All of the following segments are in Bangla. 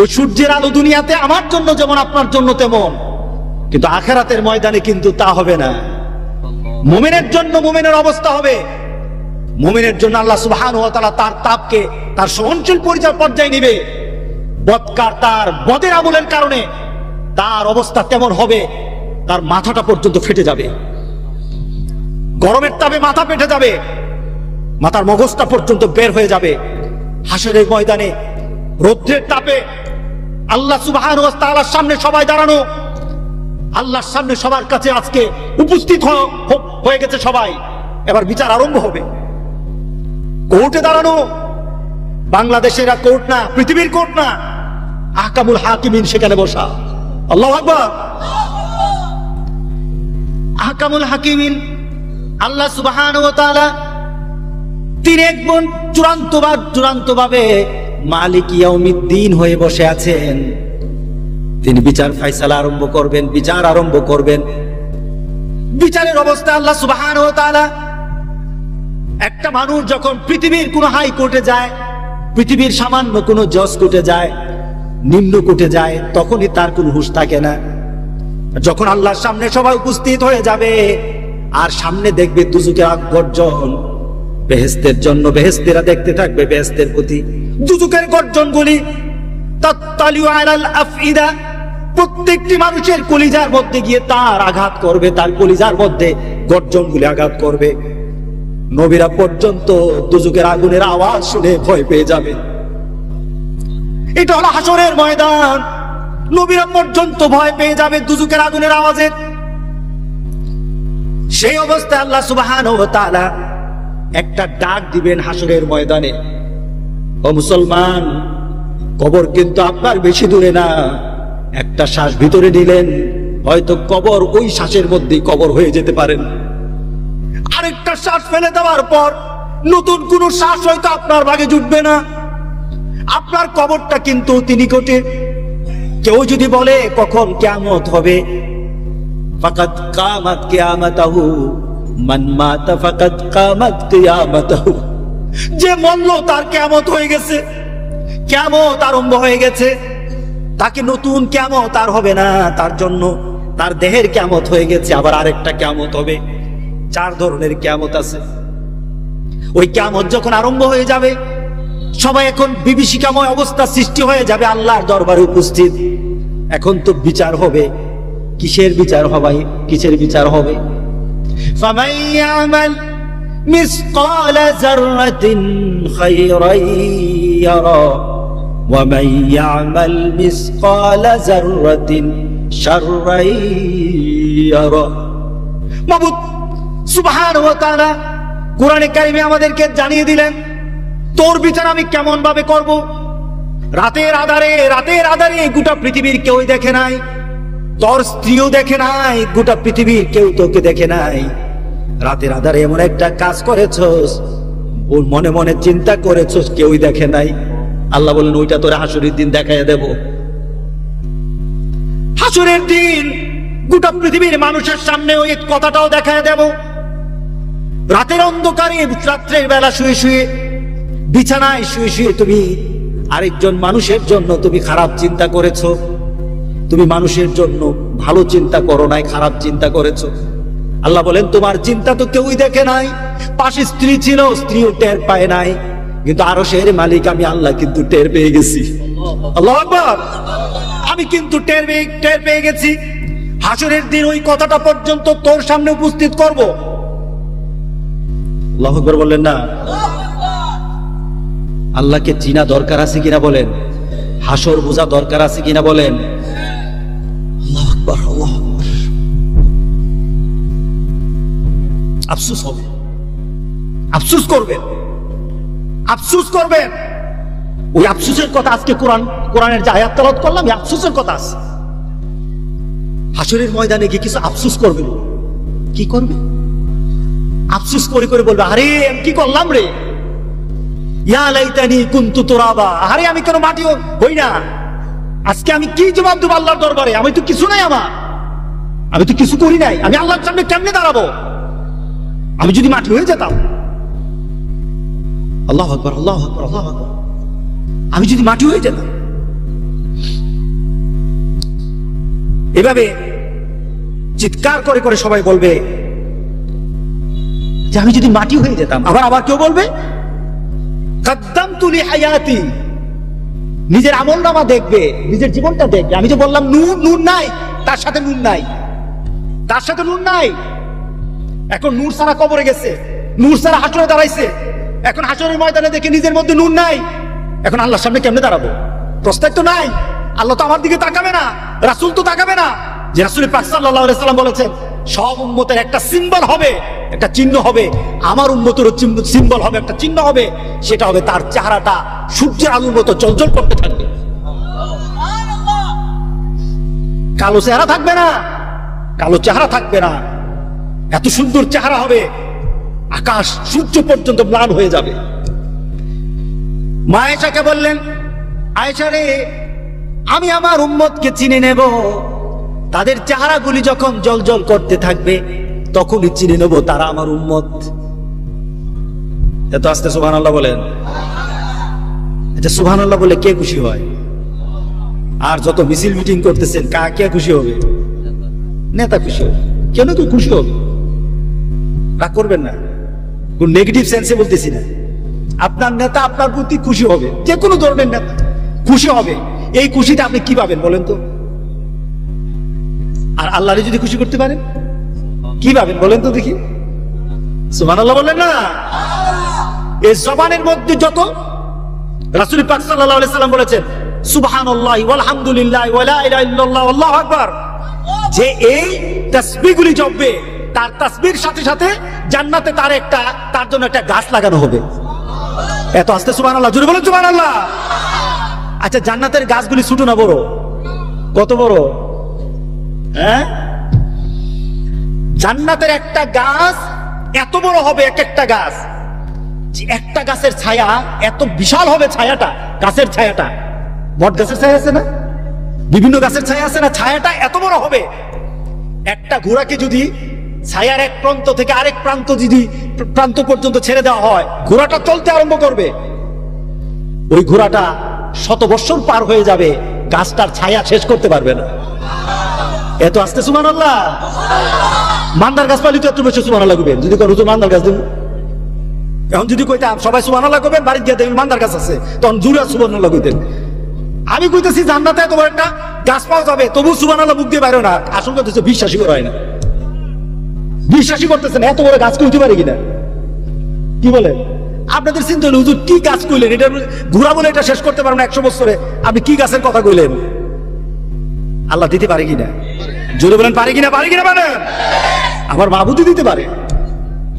ওই সূর্যের আলো দুনিয়াতে আমার জন্য যেমন আপনার জন্য তেমন, কিন্তু আখিরাতের ময়দানে কিন্তু তা হবে না। মুমিনের জন্য মুমিনের অবস্থা হবে, মুমিনের জন্য আল্লাহ সুবহানাহু ওয়া তাআলা তার তাপকে তার সহনশীল পর্যায়ে নিবে। বদকার তার বদের আমলের কারণে তার অবস্থা তেমন হবে, তার মাথাটা পর্যন্ত ফেটে যাবে, গরমের তাপে মাথা ফেটে যাবে, মাথার মগজটা পর্যন্ত বের হয়ে যাবে। হাসরের ময়দানে রৌদ্রের তাপে আল্লাহ সুবহানাহু ওয়া তাআলার সামনে সবাই দাঁড়ানো, আল্লাহর সামনে সবার কাছে আজকে উপস্থিত হয়ে গেছে সবাই। এবার বিচার আরম্ভ হবে। কোর্টে দাঁড়ানো, বাংলাদেশের কোর্ট না, পৃথিবীর কোর্ট না, আহকামুল হাকিমিন সেখানে বসা। আল্লাহু আকবার। আহকামুল হাকিমিন আল্লাহ সুবহানাহু ওয়া তাআলা তিনি একজন চূড়ান্তভাবে মালিক ইয়াউমিদ্দিন হয়ে বসে আছেন। তিনি বিচার ফায়সালা আরম্ভ করবেন, বিচার আরম্ভ করবেন। বিচারের অবস্থা আল্লাহ সুবহানাহু ওয়া তাআলা, একটা মানুষ যখন পৃথিবীর কোন হাই কোর্টে যায়, পৃথিবীর সামান্য কোন জজ কোর্টে যায়, নিম্ন কোর্টে যায়, তখনই তার কোনো হুঁশ থাকে না। যখন আল্লাহর সামনে সবাই উপস্থিত হয়ে যাবে আর সামনে দেখবে দুজকের গর্জন, বেহেশতের জন্য বেহেশতেরা দেখতে থাকবে বেহেশতের প্রতি, দুজকের গর্জনগুলি তাত্তালিউ আলাল আফইদা, প্রত্যেকটি মানুষের কলিজার মধ্যে গিয়ে তার আঘাত করবে, তার কলিজার মধ্যে গর্জনগুলি আঘাত করবে। নবীরা পর্যন্ত দুজকের আগুনের আওয়াজ শুনে ভয় পেয়ে যাবে। এটা হলো হাসরের ময়দান। নবীরা পর্যন্ত ভয় পেয়ে যাবে দুজকের আগুনের আওয়াজে। সেই অবস্থায় আল্লাহ সুবহানাহু ওয়া তাআলা একটা ডাক দিবেন হাসরের ময়দানে, ও মুসলমান, কবর কিন্তু আপনার বেশি দূরে না, একটা শ্বাস ভিতরে নিলেন, হয়তো কবর ওই শ্বাসের মধ্যেই কবর হয়ে যেতে পারেন। আরেকটা শ্বাস ফেলে দেওয়ার পর নতুন কোন শ্বাস হয়তো আপনার ভাগে জুটবে না, আপনার কবরটা কিন্তু অতি নিকটে। কেউ যদি বলে কখন কিয়ামত হবে, ফাকাদ কামাত কিয়ামাতাহু, মান মাতা ফাকাদ কামাত কিয়ামাতাহু, যে মরল তার কিয়ামত হয়ে গেছে, কিয়ামত আরম্ভ হয়ে গেছে। তাকে নতুন কিয়ামত আর হবে না, তার জন্য তার দেহের কিয়ামত হয়ে গেছে, আবার আরেকটা কিয়ামত হবে। 4 ধরনের কিয়ামত আছে। ওই কিয়ামত যখন আরম্ভ হয়ে যাবে, সবাই এখন বিভীষিকাময় অবস্থা সৃষ্টি হয়ে যাবে আল্লাহর দরবারে উপস্থিত। এখন তো বিচার হবে। কিসের বিচার হবে? কিসের বিচার হবে? ফামান ইয়ামাল মিসকালা যাররাতিন খায়রান ইয়ারা ওয়া মান ইয়ামাল মিসকালা যাররাতিন শাররান ইয়ারা। মাবুদ সুবহানাহু ওয়া তাআলা কোরআনে কারিমে আমাদেরকে জানিয়ে দিলেন তোর বিচার আমি কেমন ভাবে করব। রাতের আধারে গোটা পৃথিবীর কেউ দেখে নাই, তোর স্ত্রীও দেখে নাই, গোটা পৃথিবীর কেউ তোকে দেখে নাই। রাতের আধারে এমন একটা কাজ করেছস, মনে মনে চিন্তা করেছস, কেউই দেখে নাই। আল্লাহ বলেন ওইটা তোর হাসরের দিন দেখাইয়া দেব। হাসরের দিন গোটা পৃথিবীর মানুষের সামনে ওই কথাটাও দেখাইয়া দেব। রাতের অন্ধকারে, রাত্রের বেলা শুয়ে শুয়ে, বিছানায় শুয়ে শুয়ে তুমি আরেকজন মানুষের জন্য তুমি খারাপ চিন্তা করেছো। তুমি মানুষের জন্য ভালো চিন্তা করো নাই, খারাপ চিন্তা করেছো। আল্লাহ বলেন তোমার চিন্তা তো কেউই দেখে নাই। পাশে স্ত্রী ছিল, স্ত্রীও টের পায় নাই, কিন্তু আরশের মালিক আমি আল্লাহ কিন্তু টের পেয়ে গেছি। আল্লাহু আকবার। আমি কিন্তু টের পেয়ে গেছি। হাসরের দিন ওই কথাটা পর্যন্ত তোর সামনে উপস্থিত করব। আল্লাহু আকবার বললেন না? আল্লাহকে চিনা দরকার আছে কিনা বলেন? হাসর বোঝা দরকার আছে কিনা বলেন? আল্লাহু আকবার, আল্লাহু আকবার। আফসোস হবে, আফসোস করবেন, আফসোস করবেন। ওই আফসোসের কথা আজকে কোরআনের যে আয়াত তেলাওয়াত করলাম, এই আফসোসের কথা আছে। হাসরের ময়দানে গিয়ে কিছু আফসোস করবেন। কি করবে? আফসোস করে করে বলবে, আরে আমি কি করলাম রে, ইয়া লাইতানি কুনতু তুরাবা, আরে আমি কেন মাটি হই না। আজকে আমি কি জবাব দেব আল্লাহর দরবারে? আমি তো কিছু নাই, আমি তো কিছু করি নাই। আমি আল্লাহর সামনে কেমনে দাঁড়াবো আমি যদি মাটি হয়ে যেতাম? আল্লাহু আকবার, আল্লাহু আকবার, আল্লাহু আকবার। আমি যদি মাটি হয়ে যেতাম, এভাবে চিৎকার করে করে সবাই বলবে যে আমি যদি মাটি হয়ে যেতাম। আবার কেউ বলবে কাদ্দামতু লিহায়াতি, নিজের আমলনামা দেখবে, নিজের জীবনটা দেখবে। আমি যে বললাম নূর নাই, তার সাথে নূর নাই, তার সাথে নূর নাই। এখন নূর সারা কবরে গেছে, নূর সারা হাসরে দাঁড়াইছে। এখন হাসরের ময়দানে দেখে নিজের মধ্যে নূর নাই, এখন আল্লাহর সামনে কেমনে দাঁড়াবো? প্রস্তাব তো নাই। আল্লাহ তো আমার দিকে তাকাবে না, রাসূল তো তাকাবে না। যে রাসূল পাক সাল্লাল্লাহু আলাইহি সাল্লাম বলেছেন সব উম্মতের একটা সিম্বল হবে, একটা চিহ্ন হবে, আমার উম্মতেরও সিম্বল হবে, একটা চিহ্ন হবে, সেটা হবে তার চেহারাটা সূর্যের আলোর মতো জ্বলজ্বল করতে থাকবে। কালো চেহারা থাকবে না, কালো চেহারা থাকবে না, এত সুন্দর চেহারা হবে, আকাশ সূর্য পর্যন্ত ম্লান হয়ে যাবে। মা আয়েশাকে বললেন, আয়েশা রে, আমি আমার উম্মতকে চিনে নেব, তাদের চেহারাগুলি যখন জ্বলজ্বল করতে থাকবে তখনই চিনে নেব তারা আমার উম্মত। এত আস্তে সুবহানাল্লাহ বলেন। আচ্ছা, সুবহানাল্লাহ বলে কে খুশি হয়? আর যত মিছিল মিটিং করতেছেন, কে খুশি হবে? নেতা খুশি হবে, কেন কেউ খুশি হবে। রাগ করবেন না, কোন নেগেটিভ সেন্সে বলতেছি না। আপনার নেতা আপনার প্রতি খুশি হবে, যে কোনো ধরনের নেতা খুশি হবে। এই খুশিটা আপনি কি পাবেন বলেন তো? আর আল্লাহরে যদি খুশি করতে পারেন কি পাবেন বলেন তো দেখি? সুবহানাল্লাহ বলেন না। এই জবানের মধ্যে যত, রাসূল পাক সাল্লাল্লাহু আলাইহি সাল্লাম বলেছেন সুবহানাল্লাহি ওয়াল হামদুলিল্লাহি ওয়া লা ইলাহা ইল্লাল্লাহ আল্লাহু আকবার, যে এই তাসবিহগুলি জপবে তার তাসবিহর সাথে সাথে জান্নাতে তার জন্য একটা গাছ লাগানো হবে। এত আস্তে সুবহানাল্লাহ, জোরে বলেন সুবহানাল্লাহ। আচ্ছা, জান্নাতের গাছগুলি ছোট না বড়? কত বড়? হ্যাঁ, জান্নাতের একটা গাছ এত বড় হবে, একটা গাছ, একটা গাছের ছায়া এত বিশাল হবে, ছায়াটা, গাছের ছায়াটা, বট গাছের ছায়া আছে না, বিভিন্ন গাছের ছায়া আছে না, ছায়াটা এত বড় হবে। একটা ঘোড়াকে যদি ছায়ার এক প্রান্ত থেকে আরেক প্রান্ত পর্যন্ত ছেড়ে দেওয়া হয়, ঘোড়াটা চলতে আরম্ভ করবে। ওই ঘোড়াটা 100 বছর পার হয়ে যাবে, গাছটার ছায়া শেষ করতে পারবে না। এত আস্তে সুবহানাল্লাহ। মান্দার গাছ পালি তো এত বেশি সুবহানাল্লাহ করবেন। যদি কোনো মান্দার গাছ দেব, এখন যদি কইতাম সবাই সুবহানাল্লাহ করবেন, বাড়ি গিয়ে দেখবেন মান্দার গাছ আছে, তখন জুড়ে সুবহানাল্লাহ কইতেন। আমি কইতেছি জান্নাতে তোমার একটা গাছ পাওয়া যাবে, তবু সুবহানাল্লাহ মুখ দিয়ে বাইরে না। আসল কথা হচ্ছে বিশ্বাসই করা হয় না, বিশ্বাসই করতেছেন এত বড় গাছ কইতে পারে কিনা। কি বলে আপনাদের চিন্তা হলো, হুজুর কি গাছ কইলেন, এটা ঘোড়া বলে এটা শেষ করতে পারবেন 100 বছরে, আপনি কি গাছের কথা কইলেন? আল্লাহ দিতে পারে কিনা? জোরে বলেন পারে কিনা? পারে কিনা বলেন? আমার মাবুদি দিতে পারে,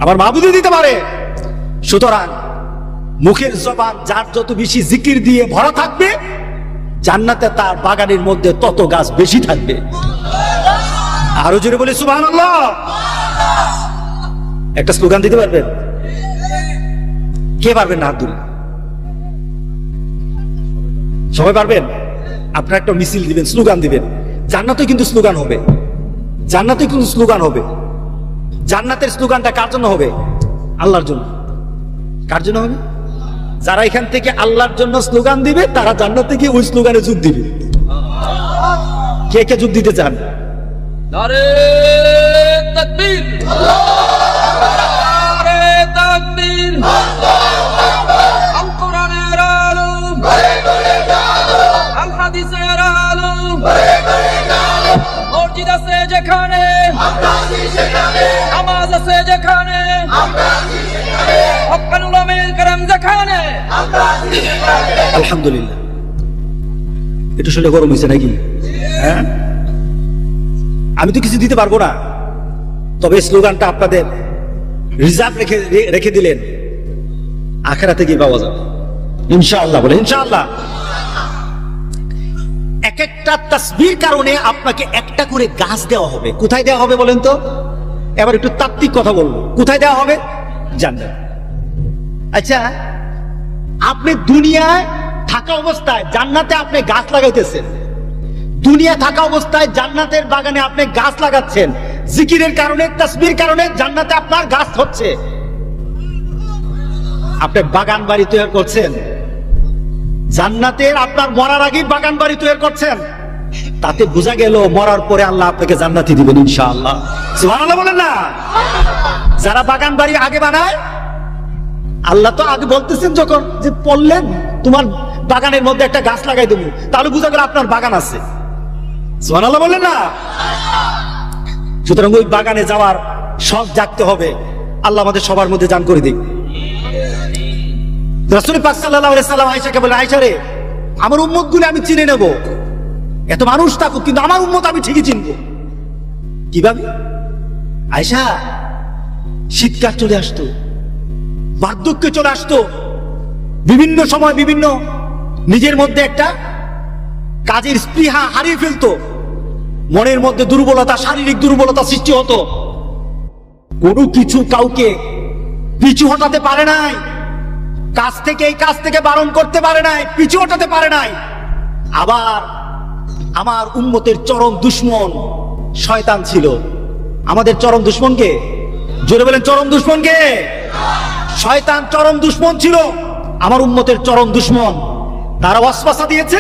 আমার মাবুদি দিতে পারে। সুতরাং মুখের জবান যার যত বেশি জিকির দিয়ে ভরা থাকবে, জান্নাতে তার বাগানের মধ্যে তত গাছ বেশি থাকবে। আরো জোরে বলি সুবহানাল্লাহ। একটা স্লোগান দিতে পারবেন? কে পারবেন না? হাত তুলে সবাই পারবেন? আপনারা একটা মিছিল দিবেন, স্লোগান দিবেন। জান্নাতে কিন্তু স্লোগান হবে, জান্নাতে কিন্তু স্লোগান হবে। জান্নাতের স্লোগানটা কার জন্য হবে? আল্লাহর জন্য। কার জন্য হবে? যারা এখান থেকে আল্লাহর জন্য স্লোগান দিবে তারা জান্নাতে গিয়ে ওই স্লোগানে যোগ দিবে। কে কে যোগ দিতে চান? নারে তাকবীর, নারে তাকবীর, আল কোরআনের আলো, আল হাদিসের আলো, মসজিদ আছে যেখানে, নামাজ আছে যেখানে, হক্কান উলামায়ে কেরাম যেখানে। আলহামদুলিল্লাহ। একটু শরীরে গরম হয়েছে নাকি? হ্যাঁ, আমি তো কিছু দিতে পারবো না, তবে স্লোগানটা আপনাদের রিজার্ভ রেখে দিলেন, আখিরাতে গিয়ে পাওয়া যাবে ইনশাআল্লাহ। বলে ইনশাআল্লাহ। এক একটা তাসবিহর কারণে আপনাকে একটা করে গাছ দেওয়া হবে। কোথায় দেওয়া হবে বলেন তো? এবার একটু তাত্ত্বিক কথা বলবো। কোথায় দেওয়া হবে? জান্নাত। আচ্ছা, আপনি দুনিয়ায় থাকা অবস্থায় জান্নাতে আপনি গাছ লাগাইতেছেন, দুনিয়া থাকা অবস্থায় জান্নাতের বাগানে আপনি গাছ লাগাচ্ছেন, জিকিরের কারণে, তাসবিহর কারণে জান্নাতে আপনার গাছ হচ্ছে। আপনি বাগান বাড়ি তৈরি করছেন, জান্নাতের আপনার মরার আগে বাগান বাড়ি তৈরি করছেন। তাতে বোঝা গেল মরার পরে আল্লাহ আপনাকে জান্নাতি দিবেন ইনশাআল্লাহ। সুবহানাল্লাহ বলেন না? যারা বাগান বাড়ি আগে বানায়, আল্লাহ তো আগে বলতেছেন যখন যে পড়লেন তোমার বাগানের মধ্যে একটা গাছ লাগাই দেবো, তাহলে বোঝা গেল আপনার বাগান আছে। সুবহানাল্লাহ বলেন না? সুতরাং ওই বাগানে যাওয়ার শখ জাগতে হবে। আল্লাহ আমাদের সবার মধ্যে দান করে দিক। রাসূল পাক সাল্লাল্লাহু আলাইহি সাল্লাম আয়েশাকে বলে, আয়েশা রে, আমার উম্মত গুলো আমি চিনে নেব, এত মানুষ থাকুক কিন্তু আমার উম্মত আমি ঠিকই চিনবো। কিভাবে? আয়েশা, শীতকাল চলে আসতো, বার্ধক্য চলে আসতো, বিভিন্ন সময় বিভিন্ন নিজের মধ্যে একটা কাজের স্পৃহা হারিয়ে ফেলতো, মনের মধ্যে দুর্বলতা, শারীরিক দুর্বলতা সৃষ্টি হতো। কোনো কিছু কাউকে পিছু হটাতে পারে নাই, কাজ থেকে এই কাজ থেকে বারণ করতে পারে নাই, পিছু হটাতে পারে নাই। আবার আমার উম্মতের চরম দুশমন শয়তান ছিল। আমাদের চরম দুশমনকে, জোরে বলেন চরম দুশমনকে? শয়তান চরম দুশমন ছিল, আমার উম্মতের চরম দুশমন। তারা ওয়াসওয়াসা দিয়েছে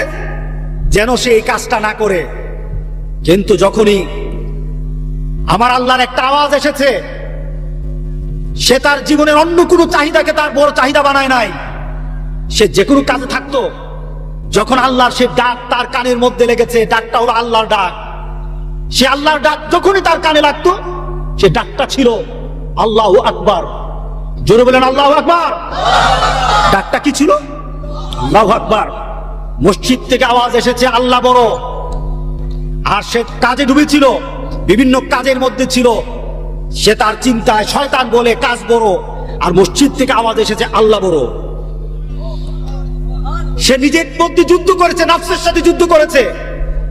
যেন সে এই কাজটা না করে। কিন্তু যখনই আমার আল্লাহর একটা আওয়াজ এসেছে, সে তার জীবনের অন্য কোনো চাহিদাকে তার বড় চাহিদা বানায় নাই। সে যে কোনো কাজে থাকতো, যখন আল্লাহর সে ডাক তার কানের মধ্যে লেগেছে, ডাকটা হলো আল্লাহর ডাক। সে আল্লাহর ডাক যখনই তার কানে লাগতো, সে ডাকটা ছিল আল্লাহু আকবার। জোরে বলেন আল্লাহু আকবার। ডাকটা কি ছিল? আল্লাহু আকবার। মসজিদ থেকে আওয়াজ এসেছে আল্লাহ বড়, আর সে কাজে ডুবেছিল, বিভিন্ন কাজের মধ্যে ছিল। সে তার চিন্তায় শয়তান বলে কাজ বড়, আর মসজিদ থেকে আওয়াজ এসেছে আল্লাহ বড়। সে নিজের মধ্যে যুদ্ধ করেছে, নফসের সাথে যুদ্ধ করেছে।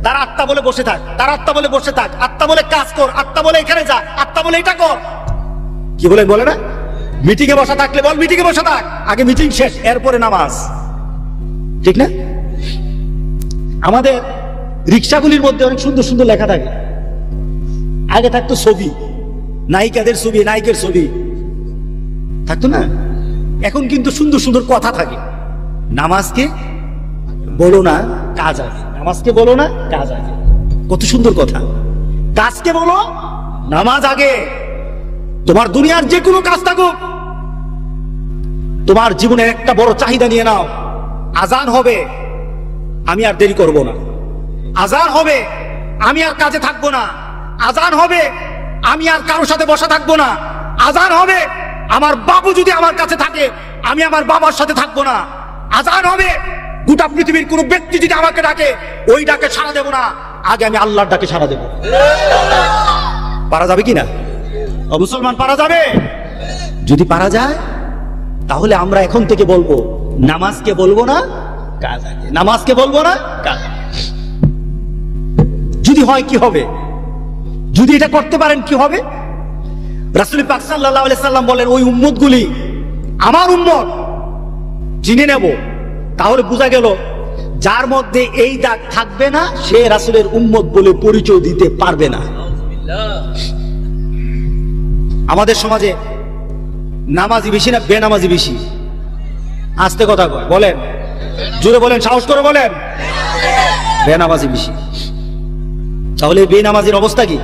তার আত্মা বলে বসে থাক, তার আত্মা বলে বসে থাক, আত্মা বলে কাজ কর, আত্মা বলে এখানে যা, আত্মা বলে এটা কর। কি বলে বলে না? মিটিং এ বসা থাকলে বল মিটিং এ বসে থাক, আগে মিটিং শেষ, এরপরে নামাজ। ঠিক না? আমাদের রিক্সাগুলির মধ্যে অনেক সুন্দর সুন্দর লেখা থাকে। আগে থাকতো ছবি, নায়িকাদের ছবি, নায়িকের ছবি থাকতো না? এখন কিন্তু সুন্দর সুন্দর কথা থাকে। নামাজকে বলো না কাজ আগে, নামাজকে বলো না কাজ আগে। কত সুন্দর কথা। কাজকে বলো, নামাজ আগে। তোমার দুনিয়ার যে কোনো কাজ থাকুক, তোমার জীবনের একটা বড় চাহিদা নিয়ে নাও। আজান হবে, আমি আর দেরি করব না। আজান হবে, আমি আর কাজে থাকবো না। আজান হবে, আমি আর কারোর সাথে বসা থাকবো না। আজান হবে, আমার বাবু যদি আমার কাছে থাকে, আমি আমার বাবার সাথে থাকবো না। আজান হবে, গোটা পৃথিবীর কোন ব্যক্তি যদি আমাকে ডাকে, ওই ডাকে সাড়া দেব না, আগে আমি আল্লাহর ডাকে সাড়া দেব। পারা যাবে কিনা? ও মুসলমান, পারা যাবে? যদি পারা যায়, তাহলে আমরা এখন থেকে বলবো, নামাজকে বলবো না কাজ আগে, নামাজকে বলবো না কাজ আগে। যদি হয় কি হবে? যদি এটা করতে পারেন কি হবে? রাসূল পাক সাল্লাল্লাহু আলাইহি সাল্লাম বলেন, ওই উম্মতগুলি আমার উম্মত চিনে নেব। তাহলে বোঝা গেল যার মধ্যে এই দাগ থাকবে না, সে রাসূলের উম্মত বলে পরিচয় দিতে পারবে না। আমাদের সমাজে নামাজি বেশি না বেনামাজি বেশি? আস্তে কথা কয়, বলেন, জোরে বলেন, সাহস করে বলেন। বেনামাজি বেশি। তাহলে বেনামাজির অবস্থা কি?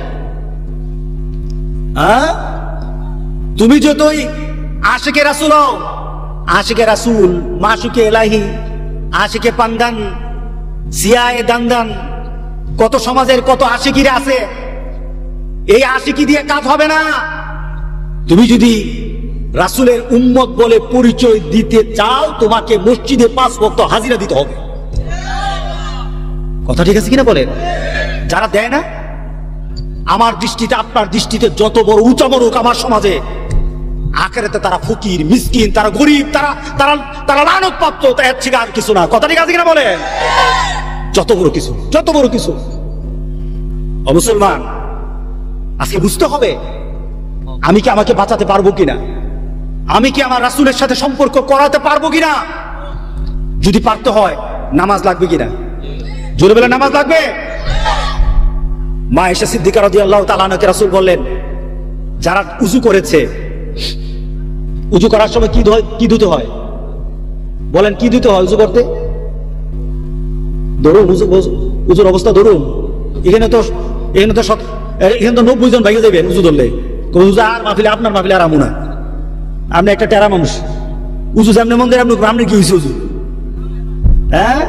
তুমি যতই আশিকে রাসূল হও, আশিকে রাসূল, মাশুকে এলাহি, আশিকে পান্দান, সিয়ায়ে দান্দান, কত সমাজের কত আশিকিরা আছে। এই আশিকি দিয়ে কাজ হবে না। তুমি যদি রাসূলের উম্মত বলে পরিচয় দিতে চাও, তোমাকে মসজিদে 5 ওয়াক্ত হাজিরা দিতে হবে। কথা ঠিক আছে কিনা বলেন? যারা দেয় না, আমার দৃষ্টিতে আপনার দৃষ্টিতে যত বড় উঁচা বড়ুক আমার সমাজে, আখেরাতে তারা ফকির, মিসকিন, তারা গরিব, তারা লানত প্রাপ্ত, এর থেকে আর কিছু না। কথা ঠিক আছে কিনা বলেন? যত বড় কিছু, যত বড় কিছু। ও মুসলমান, আজকে বুঝতে হবে, আমি কি আমাকে বাঁচাতে পারবো কিনা, আমি কি আমার রাসূলের সাথে সম্পর্ক করাতে পারবো কিনা। যদি পারতে হয়, নামাজ লাগবে কিনা? জোরে বলে নামাজ লাগবে। মা আয়েশা সিদ্দিকা রাদিয়াল্লাহু তাআলা আনহাকে রাসূল বললেন, যারা উযু করেছে, উযু করার সময় কি ধুতে হয়? বলেন, কি ধুতে হয় উযু করতে? ধরুন উযুর অবস্থা ধরুন, এখানে তো 90 জন ভাইকে যাবেন উজু ধরলে, আর মাহফিলে আপনার মাহফিলে আর আমু না, আপনি একটা টেরা মানুষ, উজু সামনে মন্দির আপনি কি হয়েছে উজু? হ্যাঁ,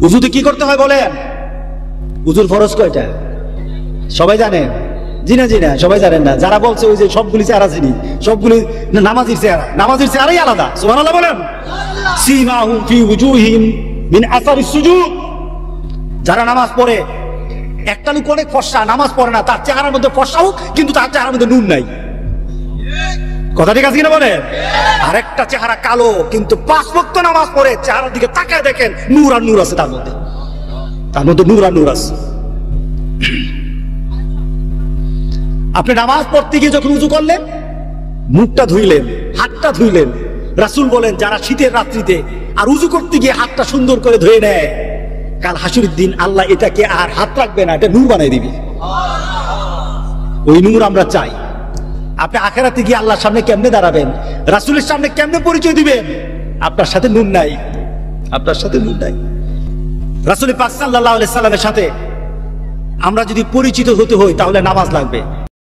উজুতে কি করতে হয় বলেন? উজুর ফরজ কয়টা সবাই জানেন? জি না সবাই জানেন না। যারা বলছে ওই যে সবগুলি চেহারা চিনি, সবগুলি নামাজির চেহারা, নামাজির চেহারাই আলাদা। সুবহানাল্লাহ বলেন। সীমাহুম ফি উজুহিম মিন আসারিস সুজুদ। যারা নামাজ পড়ে, একটা লোক অনেক ফর্সা, নামাজ পড়ে না, তার চেহারার মধ্যে ফর্সা হোক কিন্তু তার চেহারার মধ্যে নূর নাই। কথা ঠিক আছে কিনা বলেন? আরেকটা চেহারা কালো কিন্তু 5 ওয়াক্ত নামাজ পড়ে, চেহারার দিকে তাকায় দেখেন নূর আর নূর আছে তার মধ্যে নূর আর নূর আছে। আপনি নামাজ পড়তে গিয়ে যখন উজু করলেন, মুখটা ধুইলেন, হাতটা ধুইলেন, রাসূল বলেন যারা শীতের রাত্রিতে আর উজু করতে গিয়ে হাতটা সুন্দর করে ধুয়ে নেয়, কাল হাসুরের দিন আল্লাহ এটাকে আর হাত রাখবে না, এটা নূর বানাই দিবে। ওই নূর আমরা চাই। আপনি আখিরাতে গিয়ে আল্লাহর সামনে কেমনে দাঁড়াবেন, রাসূলের সামনে কেমনে পরিচয় দিবেন? আপনার সাথে নূর নাই, আপনার সাথে নূর নাই। রাসূল পাক সাল্লাল্লাহু আলাইহি সাল্লামের সাথে আমরা যদি পরিচিত হতে হই তাহলে নামাজ লাগবে।